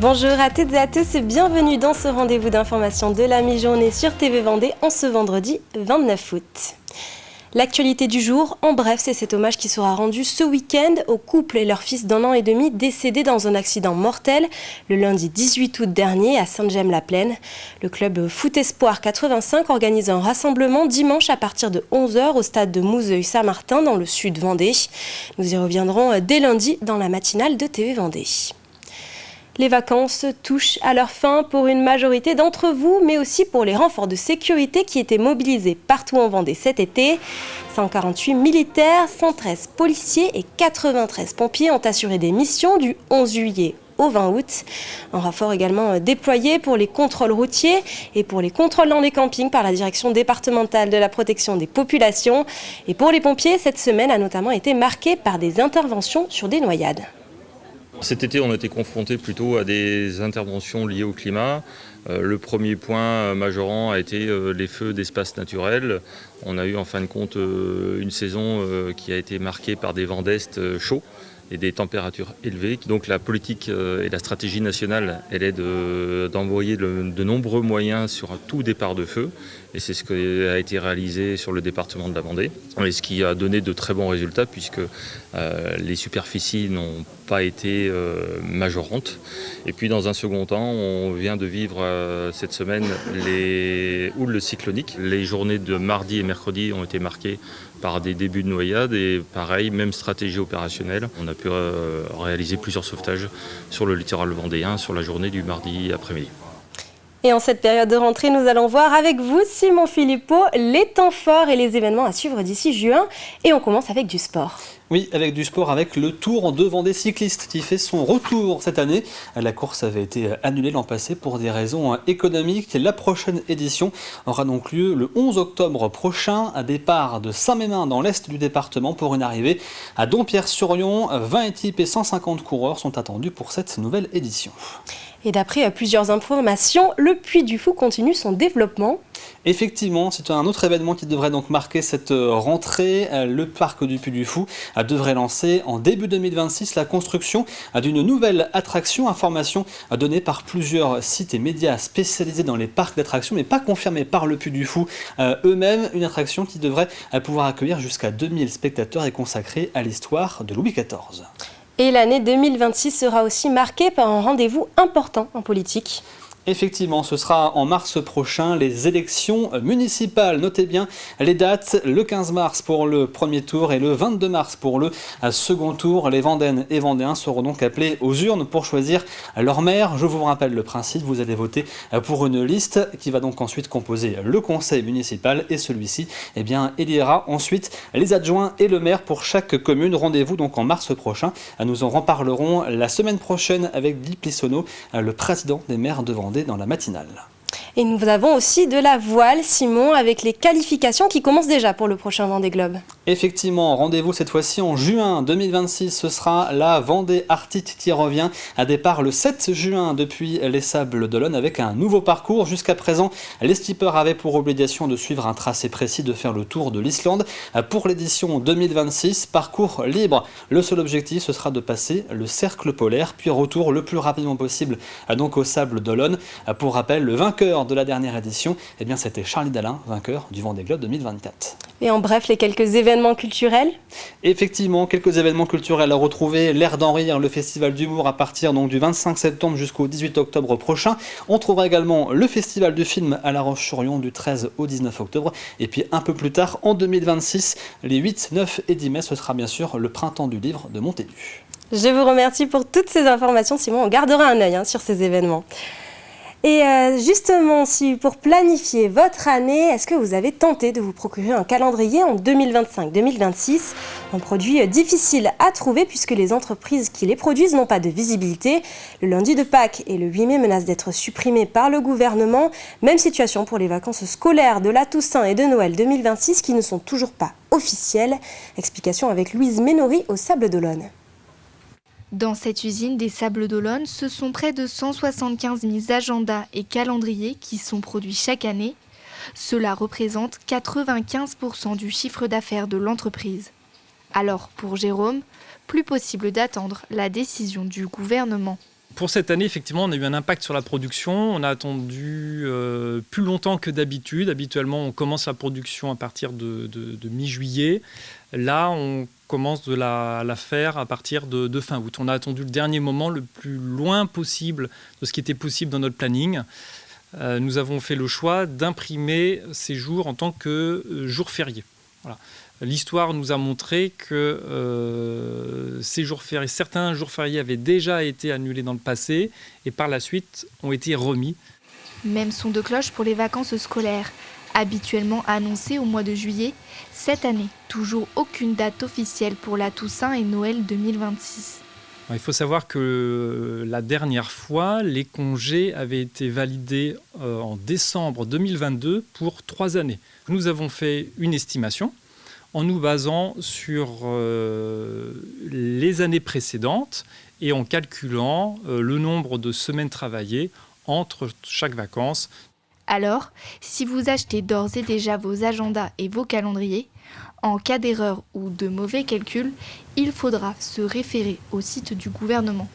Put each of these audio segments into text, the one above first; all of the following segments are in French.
Bonjour à toutes et à tous et bienvenue dans ce rendez-vous d'information de la mi-journée sur TV Vendée en ce vendredi 29 août. L'actualité du jour, en bref, c'est cet hommage qui sera rendu ce week-end au couple et leur fils d'1 an et demi décédés dans un accident mortel le lundi 18 août dernier à Sainte-Gemme-la-Plaine. Le club Foot Espoir 85 organise un rassemblement dimanche à partir de 11h au stade de Mouzeuil-Saint-Martin dans le sud Vendée. Nous y reviendrons dès lundi dans la matinale de TV Vendée. Les vacances touchent à leur fin pour une majorité d'entre vous, mais aussi pour les renforts de sécurité qui étaient mobilisés partout en Vendée cet été. 148 militaires, 113 policiers et 93 pompiers ont assuré des missions du 11 juillet au 20 août. Un renfort également déployé pour les contrôles routiers et pour les contrôles dans les campings par la direction départementale de la protection des populations. Et pour les pompiers, cette semaine a notamment été marquée par des interventions sur des noyades. Cet été, on a été confronté plutôt à des interventions liées au climat. Le premier point majorant a été les feux d'espaces naturels. On a eu en fin de compte une saison qui a été marquée par des vents d'est chauds et des températures élevées. Donc la politique et la stratégie nationale, elle est d'envoyer de nombreux moyens sur tout départ de feu. Et c'est ce qui a été réalisé sur le département de la Vendée. Et ce qui a donné de très bons résultats puisque les superficies n'ont pas été majorantes. Et puis dans un second temps, on vient de vivre cette semaine les houles cycloniques. Les journées de mardi et mercredi ont été marquées par des débuts de noyades et pareil, même stratégie opérationnelle. On a pu réaliser plusieurs sauvetages sur le littoral vendéen sur la journée du mardi après-midi. Et en cette période de rentrée, nous allons voir avec vous, Simon Philippot, les temps forts et les événements à suivre d'ici juin. Et on commence avec du sport. Oui, avec du sport, avec le Tour de Vendée cycliste qui fait son retour cette année. La course avait été annulée l'an passé pour des raisons économiques. La prochaine édition aura donc lieu le 11 octobre prochain, à départ de Saint-Mémin dans l'est du département pour une arrivée à Dompierre-sur-Yon. 20 équipes et 150 coureurs sont attendus pour cette nouvelle édition. Et d'après plusieurs informations, le Puy du Fou continue son développement. Effectivement, c'est un autre événement qui devrait donc marquer cette rentrée. Le parc du Puy du Fou devrait lancer en début 2026 la construction d'une nouvelle attraction. Information donnée par plusieurs sites et médias spécialisés dans les parcs d'attractions, mais pas confirmée par le Puy du Fou eux-mêmes. Une attraction qui devrait pouvoir accueillir jusqu'à 2000 spectateurs et consacrée à l'histoire de Louis XIV. Et l'année 2026 sera aussi marquée par un rendez-vous important en politique. Effectivement, ce sera en mars prochain, les élections municipales. Notez bien les dates, le 15 mars pour le premier tour et le 22 mars pour le second tour. Les Vendéennes et Vendéens seront donc appelés aux urnes pour choisir leur maire. Je vous rappelle le principe, vous allez voter pour une liste qui va donc ensuite composer le conseil municipal et celui-ci élira ensuite les adjoints et le maire pour chaque commune. Rendez-vous donc en mars prochain. Nous en reparlerons la semaine prochaine avec Guy Plissonneau, le président des maires de Vendée, dans la matinale. Et nous avons aussi de la voile, Simon, avec les qualifications qui commencent déjà pour le prochain Vendée Globe. Effectivement, rendez-vous cette fois-ci en juin 2026. Ce sera la Vendée Arctique qui revient à départ le 7 juin depuis les Sables d'Olonne avec un nouveau parcours. Jusqu'à présent, les skippers avaient pour obligation de suivre un tracé précis, de faire le tour de l'Islande. Pour l'édition 2026, parcours libre. Le seul objectif, ce sera de passer le cercle polaire, puis retour le plus rapidement possible donc aux Sables d'Olonne. Pour rappel, le vainqueur de la dernière édition, c'était Charlie Dalin, vainqueur du Vendée Globe 2024. Et en bref, les quelques événements culturels. Effectivement, quelques événements culturels à retrouver. L'Air d'en rire, le festival d'humour à partir donc du 25 septembre jusqu'au 18 octobre prochain. On trouvera également le festival du film à La Roche-sur-Yon du 13 au 19 octobre. Et puis un peu plus tard, en 2026, les 8, 9 et 10 mai, ce sera bien sûr le printemps du livre de Montaigu. Je vous remercie pour toutes ces informations, Simon. On gardera un œil sur ces événements. Et justement, si pour planifier votre année, est-ce que vous avez tenté de vous procurer un calendrier en 2025-2026 ? Un produit difficile à trouver puisque les entreprises qui les produisent n'ont pas de visibilité. Le lundi de Pâques et le 8 mai menacent d'être supprimés par le gouvernement. Même situation pour les vacances scolaires de la Toussaint et de Noël 2026 qui ne sont toujours pas officielles. Explication avec Louise Ménori aux Sables d'Olonne. Dans cette usine des Sables d'Olonne, ce sont près de 175 000 agendas et calendriers qui sont produits chaque année. Cela représente 95% du chiffre d'affaires de l'entreprise. Alors, pour Jérôme, plus possible d'attendre la décision du gouvernement. Pour cette année, effectivement, on a eu un impact sur la production. On a attendu plus longtemps que d'habitude. Habituellement, on commence la production à partir de mi-juillet. Là, on commence de la faire à partir de fin août. On a attendu le dernier moment, le plus loin possible de ce qui était possible dans notre planning. Nous avons fait le choix d'imprimer ces jours en tant que jours fériés. Voilà. L'histoire nous a montré que certains jours fériés avaient déjà été annulés dans le passé et par la suite ont été remis. Même son de cloche pour les vacances scolaires. Habituellement annoncées au mois de juillet, cette année, toujours aucune date officielle pour la Toussaint et Noël 2026. Il faut savoir que la dernière fois, les congés avaient été validés en décembre 2022 pour 3 années. Nous avons fait une estimation en nous basant sur les années précédentes et en calculant le nombre de semaines travaillées entre chaque vacances. Alors, si vous achetez d'ores et déjà vos agendas et vos calendriers, en cas d'erreur ou de mauvais calcul, il faudra se référer au site du gouvernement.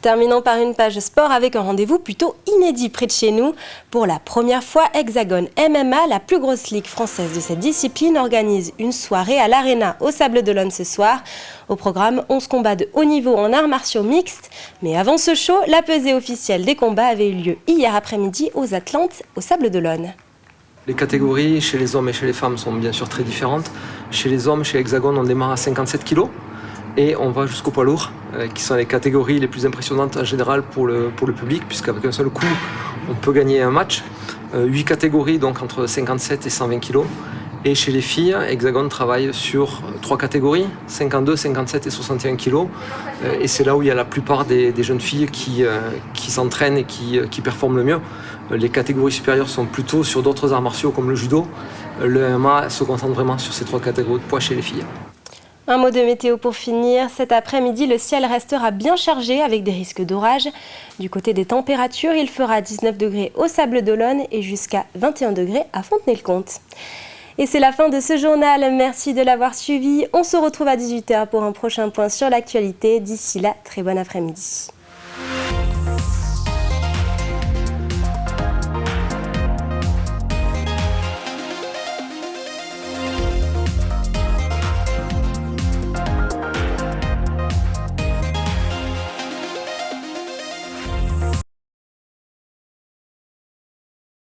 Terminons par une page sport avec un rendez-vous plutôt inédit près de chez nous. Pour la première fois, Hexagone MMA, la plus grosse ligue française de cette discipline, organise une soirée à l'Arena au Sables-d'Olonne ce soir. Au programme, 11 combats de haut niveau en arts martiaux mixtes. Mais avant ce show, la pesée officielle des combats avait eu lieu hier après-midi aux Atlantes, au Sables-d'Olonne. Les catégories chez les hommes et chez les femmes sont bien sûr très différentes. Chez les hommes, chez Hexagone, on démarre à 57 kg. Et on va jusqu'au poids lourd, qui sont les catégories les plus impressionnantes en général pour le public, puisqu'avec un seul coup, on peut gagner un match. 8 catégories, donc entre 57 et 120 kg. Et chez les filles, Hexagone travaille sur 3 catégories, 52, 57 et 61 kg. Et c'est là où il y a la plupart des jeunes filles qui s'entraînent et qui performent le mieux. Les catégories supérieures sont plutôt sur d'autres arts martiaux comme le judo. Le MMA se concentre vraiment sur ces 3 catégories de poids chez les filles. Un mot de météo pour finir. Cet après-midi, le ciel restera bien chargé avec des risques d'orage. Du côté des températures, il fera 19 degrés au Sables-d'Olonne et jusqu'à 21 degrés à Fontenay-le-Comte. Et c'est la fin de ce journal. Merci de l'avoir suivi. On se retrouve à 18h pour un prochain point sur l'actualité. D'ici là, très bon après-midi.